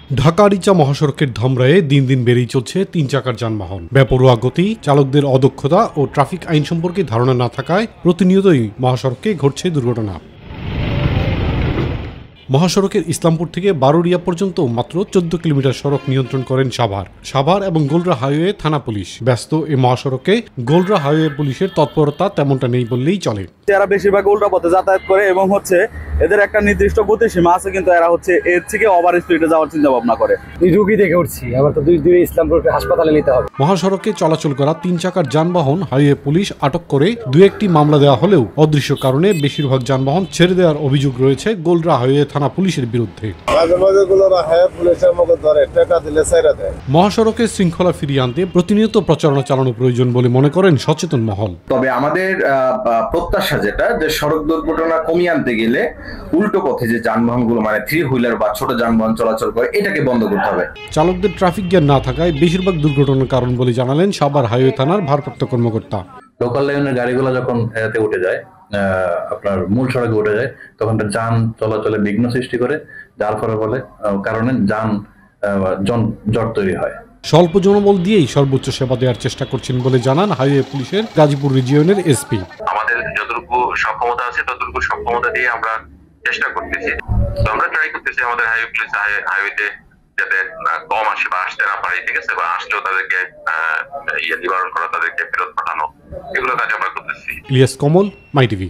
ঢাকা আরিচা মহাসড়কের ধামরায়ে দিন দিন বেড়েই চলছে ৩ চাকার যানবাহন। বেপরোয়া গতি, চালকদের অদক্ষতা ও ট্রাফিক আইন সম্পর্কে ধারণা না থাকায় প্রতিনিয়তই মহাসড়কে ঘটছে দুর্ঘটনা। মহাসড়কের ইসলামপুর থেকে বারুরিয়া পর্যন্ত মাত্র ১৪ কিলোমিটার সড়ক নিয়ন্ত্রণ করেন সাভার এবং গোলরা হাইওয়ে থানা পুলিশ। ব্যস্ত এই মহাসড়কে গোলরা হাইওয়ে পুলিশের তৎপরতা তেমনটা নেই বললেই চলে। এরা বেশিরভাগ উল্টা পথে যাতায়াত করে এবং এদের একটা নির্দিষ্ট গতিসীমা আছে, কিন্তু এরা এর থেকে ওভার স্পিডে যাওয়ার চিন্তা ভাবনা করে। রুগী দেখে উঠছি, আবার তো দুই ইসলামপুর হাসপাতালে নিতে হবে। মহাসড়কে চলাচল করা ৩ চাকার যানবাহন হাইওয়ে পুলিশ আটক করে ২-১টি মামলা দেওয়া হলেও অদৃশ্য কারণে বেশিরভাগ যানবাহন ছেড়ে দেওয়ার অভিযোগ রয়েছে গোলরা হাইওয়ে থানা পুলিশের বিরুদ্ধে। মহাসড়কে শৃঙ্খলা ফিরিয়ে আনতে প্রতিনিয়ত প্রচারণা চালানো প্রয়োজন বলে মনে করেন সচেতন মহল। তবে আমাদের প্রত্যাশা যেটা, যে সড়ক দুর্ঘটনা কমিয়ে আনতে গেলে উল্টো পথে যে যানবাহনগুলো মানে 3 হুইলার বা ছোট যানবাহন চলাচল করে, এটাকে বন্ধ করতে হবে। চালকদের ট্রাফিক জ্ঞান না থাকায় বেশিরভাগ দুর্ঘটনার কারণ বলে জানালেন সাভার হাইওয়ে থানার ভারপ্রাপ্ত কর্মকর্তা। লোকাল লাইনের গাড়িগুলো যখন এতে উঠে যায়, আপনার মূল সড়কে উঠে যায়, তখন যান চলাচলে বিঘ্ন সৃষ্টি করে, যার কারণে জট তৈরি হয়। স্বল্প জনবল দিয়েই সর্বোচ্চ সেবা দেওয়ার চেষ্টা করছেন বলে জানান হাইওয়ে পুলিশের গাজীপুর রিজিয়নের এসপি। আমাদের যতটুকু সক্ষমতা আছে ততটুকু সক্ষমতা দিয়ে আমরা চেষ্টা করতেছি। তো আমরা ট্রাই করতেছি আমাদের হাইওয়ে পুলিশ হাইওয়েতে যাতে কম আসে বা আসতে না পারে, ঠিক আছে, বা আসলেও তাদেরকে নিবারণ করা, তাদেরকে ফেরত পাঠানো, এগুলো কাজ আমরা করতেছি। ইলিয়াস কমল, মাই টিভি।